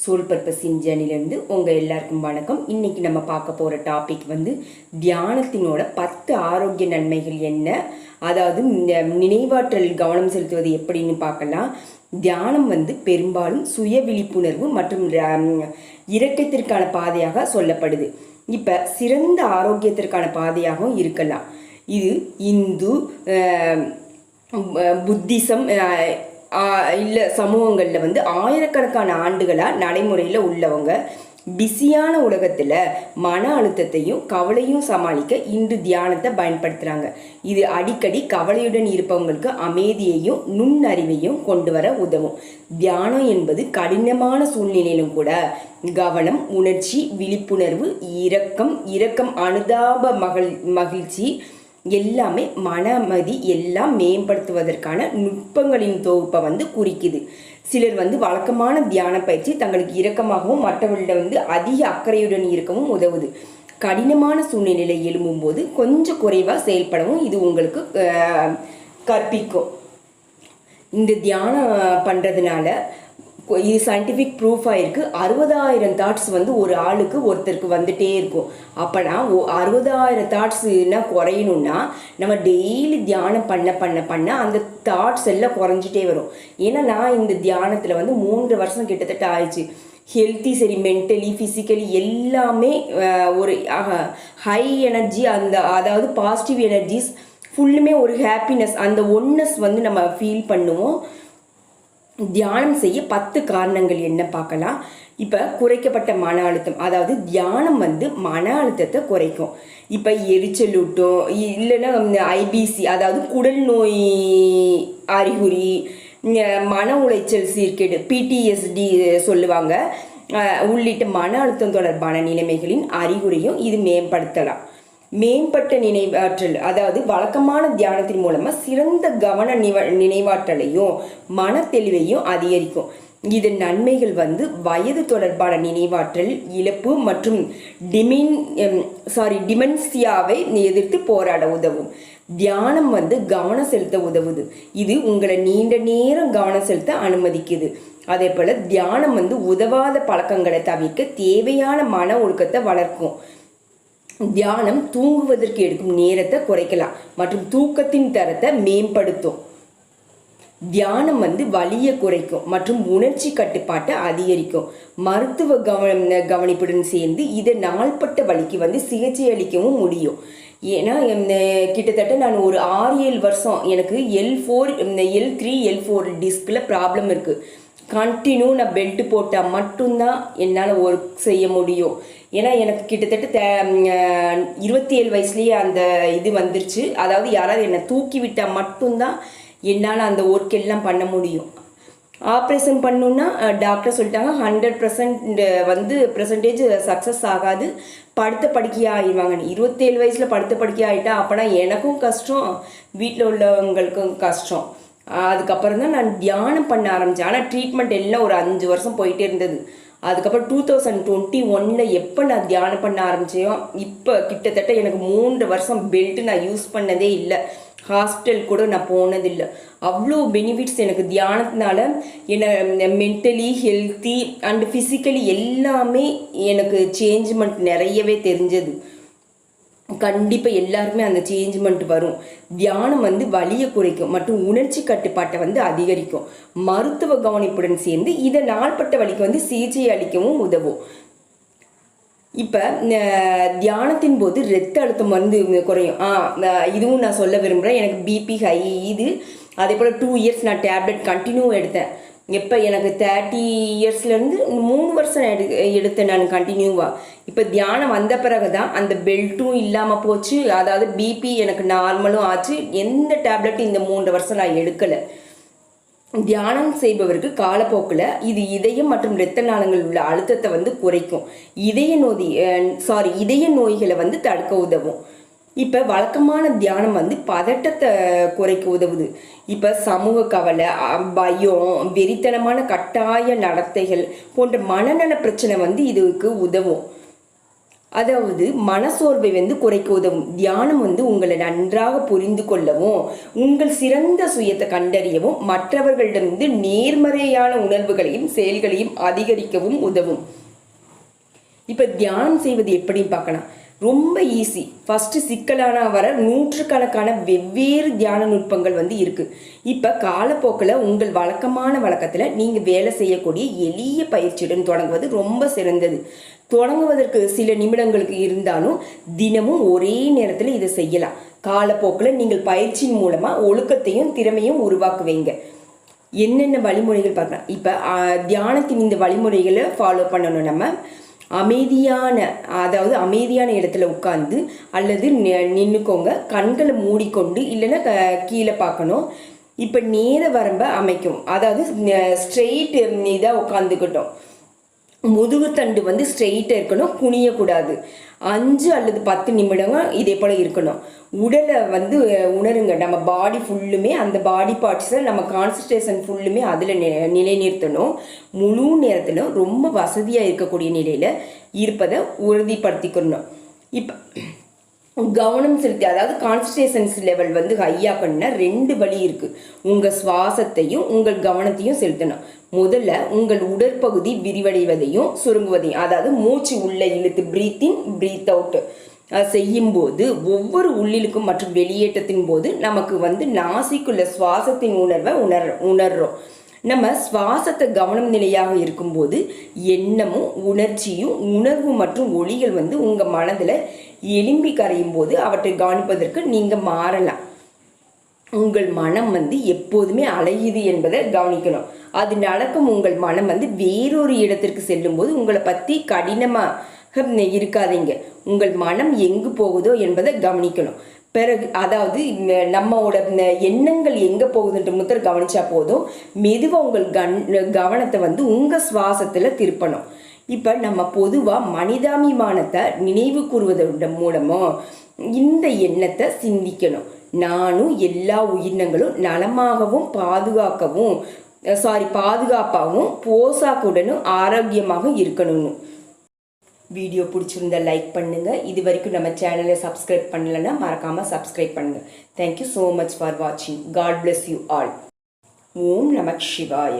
Soul பர்பஸின் ஜேர்னிலேருந்து உங்கள் எல்லாருக்கும் வணக்கம். இன்றைக்கி நம்ம பார்க்க போகிற டாபிக் தியானத்தினோட 10 ஆரோக்கிய நன்மைகள் என்ன, அதாவது இந்த நினைவாற்றல் கவனம் செலுத்துவது எப்படின்னு பார்க்கலாம். தியானம் பெரும்பாலும் சுய விழிப்புணர்வு மற்றும் இரக்கத்திற்கான பாதையாக சொல்லப்படுது. இப்போ சிறந்த ஆரோக்கியத்திற்கான பாதையாகவும் இருக்கலாம். இது இந்து, புத்திசம் இல்லை சமூகங்களில் ஆயிரக்கணக்கான ஆண்டுகளாக நடைமுறையில் உள்ளவங்க பிஸியான உலகத்தில் மன அழுத்தத்தையும் கவலையும் சமாளிக்க இன்று தியானத்தை பயன்படுத்துகிறாங்க. இது அடிக்கடி கவலையுடன் இருப்பவங்களுக்கு அமைதியையும் நுண்ணறிவையும் கொண்டு வர உதவும். தியானம் என்பது கடினமான சூழ்நிலையிலும் கூட கவனம், உணர்ச்சி, விழிப்புணர்வு, இரக்கம், அனுதாப, மகிழ்ச்சி எல்லாமே மன அமைதி எல்லாம் மேம்படுத்துவதற்கான நுட்பங்களின் தொகுப்பை குறிக்குது. சிலர் வழக்கமான தியான பயிற்சி தங்களுக்கு இரக்கமாகவும் மற்றவர்களிட அதிக அக்கறையுடன் இருக்கவும் உதவுது. கடினமான சூழ்நிலையில் எழும்பும்போது கொஞ்சம் குறைவாக செயல்படவும் இது உங்களுக்கு கற்பிக்கும். இந்த தியானம் பண்ணுறதுனால இது சயின்டிஃபிக் ப்ரூஃபாக இருக்குது. 60,000 தாட்ஸ் ஒரு ஆளுக்கு ஒருத்தருக்கு வந்துட்டே இருக்கும். அப்போனா 60,000 தாட்ஸ்னா குறையணும்னா நம்ம டெய்லி தியானம் பண்ண அந்த தாட்ஸ் எல்லாம் குறைஞ்சிட்டே வரும். ஏன்னா நான் இந்த தியானத்தில் 3 வருஷம் கிட்டத்தட்ட ஆயிடுச்சு. ஹெல்த்தி சரி, மென்டலி, ஃபிசிக்கலி எல்லாமே ஒரு ஹை எனர்ஜி, அதாவது பாசிட்டிவ் எனர்ஜிஸ் ஃபுல்லுமே ஒரு ஹாப்பினஸ், அந்த ஒன்னஸ் நம்ம ஃபீல் பண்ணுவோம். தியானம் செய்ய 10 காரணங்கள் என்ன பார்க்கலாம். இப்போ குறைக்கப்பட்ட மன அழுத்தம், அதாவது தியானம் மன அழுத்தத்தை குறைக்கும். இப்போ எரிச்சலூட்டும், இல்லைன்னா ஐபிசி, அதாவது குடல் நோய் அறிகுறி, மன உளைச்சல் சீர்கேடு, பிடிஎஸ்டி சொல்லுவாங்க, உள்ளிட்ட மன அழுத்தம் தொடர்பான நிலைமைகளின் அறிகுறியும் இது மேம்படுத்தலாம். மேம்பட்ட நினைவாற்றல், அதாவது வழக்கமான தியானத்தின் மூலமாக சிறந்த கவன நினைவாற்றலையும் மன தெளிவையும் அதிகரிக்கும். இதன் நன்மைகள் வயது தொடர்பான நினைவாற்றல் இழப்பு மற்றும் டிமென்சியாவை எதிர்த்து போராட உதவும். தியானம் கவனம் செலுத்த உதவுது. இது உங்களை நீண்ட நேரம் கவனம் செலுத்த அனுமதிக்குது. அதே போல் தியானம் உதவாத பழக்கங்களை தவிர்க்க தேவையான மன ஒழுக்கத்தை வளர்க்கும். தியானம் தூங்குவதற்கு எடுக்கும் நேரத்தை குறைக்கலாம் மற்றும் தூக்கத்தின் தரத்தை மேம்படுத்தும். தியானம் வலியை குறைக்கும் மற்றும் உணர்ச்சி கட்டுப்பாட்டை அதிகரிக்கும். மருத்துவ கவனிப்புடன் சேர்ந்து இதை நாள்பட்ட வலிக்கு சிகிச்சை அளிக்கவும் முடியும். ஏன்னா கிட்டத்தட்ட நான் ஒரு 6-7 வருஷம் எனக்கு L3 L4 டிஸ்கில் ப்ராப்ளம் இருக்குது. கண்டினியூ நான் பெல்ட் போட்டால் மட்டும்தான் என்னால் ஒர்க் செய்ய முடியும். ஏன்னா எனக்கு கிட்டத்தட்ட 27 வயசுலேயே அந்த இது வந்துருச்சு. அதாவது யாராவது என்னை தூக்கி விட்டால் மட்டும்தான் என்னால் அந்த ஒர்க் எல்லாம் பண்ண முடியும். ஆப்ரேஷன் பண்ணணுன்னா டாக்டர் சொல்லிட்டாங்க 100% சக்ஸஸ் ஆகாது, படுத்த படுக்கையாக ஆகிடுவாங்க. 27 வயசில் படுத்த படுக்கையாக ஆகிட்டா அப்போனா எனக்கும் கஷ்டம், வீட்டில் உள்ளவங்களுக்கும் கஷ்டம். அதுக்கப்புறம் தான் நான் தியானம் பண்ண ஆரம்பித்தேன். ஆனால் ட்ரீட்மெண்ட் எல்லாம் ஒரு 5 வருஷம் போயிட்டே இருந்தது. அதுக்கப்புறம் 2021 எப்போ நான் தியானம் பண்ண ஆரம்பித்தேனோ இப்போ கிட்டத்தட்ட எனக்கு 3 வருஷம் பெல்ட் நான் யூஸ் பண்ணதே இல்லை. ஹாஸ்பிட்டல் கூட நான் போனதில்லை. அவ்வளோ பெனிஃபிட்ஸ் எனக்கு தியானத்தினால என்னை மென்டலி, ஹெல்த்தி அண்ட் ஃபிசிக்கலி எல்லாமே எனக்கு சேஞ்ச்மெண்ட் நிறையவே தெரிஞ்சது. கண்டிப்பாக எல்லாருமே அந்த சேஞ்ச்மெண்ட் வரும். தியானம் வலியை குறைக்கும் மற்றும் உணர்ச்சி கட்டுப்பாட்டை அதிகரிக்கும். மருத்துவ கவனிப்புடன் சேர்ந்து இதை நாள்பட்ட வலிக்கு சிகிச்சை அளிக்கவும் உதவும். இப்போ தியானத்தின் போது இரத்த அழுத்தம் குறையும். இதுவும் நான் சொல்ல விரும்புகிறேன். எனக்கு பிபி ஹை, இது அதே போல் 2 இயர்ஸ் நான் டேப்லெட் கண்டினியூ எடுத்தேன். எப்போ எனக்கு 30 இயர்ஸ்லேருந்து 3 வருஷம் எடுத்தேன் நான் கண்டினியூவாக. இப்போ தியானம் வந்த பிறகு தான் அந்த பெல்ட்டும் இல்லாமல் போச்சு. அதாவது பிபி எனக்கு நார்மலும் ஆச்சு. எந்த டேப்லெட்டும் இந்த 3 வருஷம் நான் எடுக்கலை. தியானம் செய்பவருக்கு காலப்போக்கில் இது இதயம் மற்றும் இரத்த நாளங்கள் உள்ள அழுத்தத்தை குறைக்கும். இதய நோய்களை தடுக்க உதவும். இப்போ வழக்கமான தியானம் பதட்டத்தை குறைக்க உதவுது. இப்போ சமூக கவலை, பயம், வெறித்தனமான கட்டாய நடத்தைகள் போன்ற மனநல பிரச்சனை இதுக்கு உதவும். அதாவது மனசோர்வை வந்து குறைக்க உதவும். தியானம் வந்து உங்களை நன்றாக புரிந்து கொள்ளவும், உங்கள் சிறந்த சுயத்தை கண்டறியவும், மற்றவர்களிடமிருந்து நேர்மறையான உணர்வுகளையும் செயல்களையும் அதிகரிக்கவும் உதவும். இப்ப தியானம் செய்வது எப்படின்னு பார்க்கலாம். ரொம்ப ஈஸி. ஃபர்ஸ்ட் சிக்கலான வர நூற்றுக்கணக்கான வெவ்வேறு தியான நுட்பங்கள் வந்து இருக்கு. இப்ப காலப்போக்கில் உங்கள் வழக்கமான வழக்கத்துல நீங்க வேலை செய்யக்கூடிய எளிய பயிற்சியுடன் தொடங்குவது ரொம்ப சிறந்தது. தொடங்குவதற்கு சில நிமிடங்களுக்கு இருந்தாலும் தினமும் ஒரே நேரத்தில் இதை செய்யலாம். காலப்போக்கில் நீங்கள் பயிற்சியின் மூலமா ஒழுக்கத்தையும் திறமையும் உருவாக்குவீங்க. என்னென்ன வழிமுறைகள் பார்க்கலாம். இப்போ தியானத்தின் இந்த வழிமுறைகளை ஃபாலோ பண்ணணும். நம்ம அமைதியான இடத்துல உட்கார்ந்து அல்லது நின்றுக்கோங்க. கண்களை மூடிக்கொண்டு இல்லைன்னா கீழே பார்க்கணும். இப்போ நேர வரம்பை அமைக்கும். அதாவது ஸ்ட்ரெயிட் இதாக உட்காந்துக்கிட்டோம். முதுகு தண்டு வந்து ஸ்ட்ரெயிட்டாக இருக்கணும், குனியக்கூடாது. 5 அல்லது 10 நிமிடங்கள் இதே போல் இருக்கணும். உடலை வந்து உணருங்க. நம்ம பாடி ஃபுல்லுமே, அந்த பாடி பார்ட்ஸை நம்ம கான்சன்ட்ரேஷன் ஃபுல்லுமே அதில் நிலைநிறுத்தணும். முழு நேரத்திலும் ரொம்ப வசதியாக இருக்கக்கூடிய நிலையில் இருப்பதை உறுதிப்படுத்திக்கணும். இப்போ கவனம் செலுத்தி, அதாவது கான்சன்ட்ரேஷன்ஸ் லெவல் வந்து ஹையாக்கணும்னா 2 வழி இருக்குது. உங்கள் சுவாசத்தையும் உங்கள் கவனத்தையும் செலுத்தணும். முதல்ல உங்கள் உடற்பகுதி விரிவடைவதையும் சுருங்குவதையும், அதாவது மூச்சு உள்ள இழுத்து பிரீத் இன் பிரீத் அவுட் செய்யும்போது ஒவ்வொரு உள்ளிழுக்கும் மற்றும் வெளியேற்றத்தின் போது நமக்கு வந்து நாசிக்குள்ள சுவாசத்தின் உணர்வை உணர்றோம். நம்ம சுவாசத்தை கவனம் நிலையாக இருக்கும்போது எண்ணமும் உணர்ச்சியும் உணர்வு மற்றும் ஒளிகள் வந்து உங்கள் மனதில் எலும்பி கரையும் போது அவற்றை கவனிப்பதற்கு நீங்கள் மாறலாம். உங்கள் மனம் வந்து எப்போதுமே அலையுது என்பதை கவனிக்கணும். அது நடக்கும். உங்கள் மனம் வந்து வேறொரு இடத்திற்கு செல்லும் போது உங்களை பற்றி கடினமாக இருக்காதீங்க. உங்கள் மனம் எங்கு போகுதோ என்பதை கவனிக்கணும். பிறகு அதாவது நம்மளோட எண்ணங்கள் எங்கே போகுதுன்ற முதல் கவனிச்சா போதும். மெதுவாக உங்கள் கவனத்தை வந்து உங்கள் சுவாசத்தில் திருப்பணும். இப்போ நம்ம பொதுவாக மனிதாபிமானத்தை நினைவு கூறுவதன் மூலமாக இந்த எண்ணத்தை சிந்திக்கணும். நானும் எல்லா உயிரினங்களும் நலமாகவும் பாதுகாப்பாகவும் போசாக்குடனும் ஆரோக்கியமாக இருக்கணும்னு. வீடியோ பிடிச்சிருந்தா லைக் பண்ணுங்க. இது வரைக்கும் நம்ம சேனலை சப்ஸ்கிரைப் பண்ணலைன்னா மறக்காமல் சப்ஸ்கிரைப் பண்ணுங்க. தேங்க்யூ ஸோ மச் ஃபார் வாட்சிங். God bless you all. ஓம் நமக் சிவாய.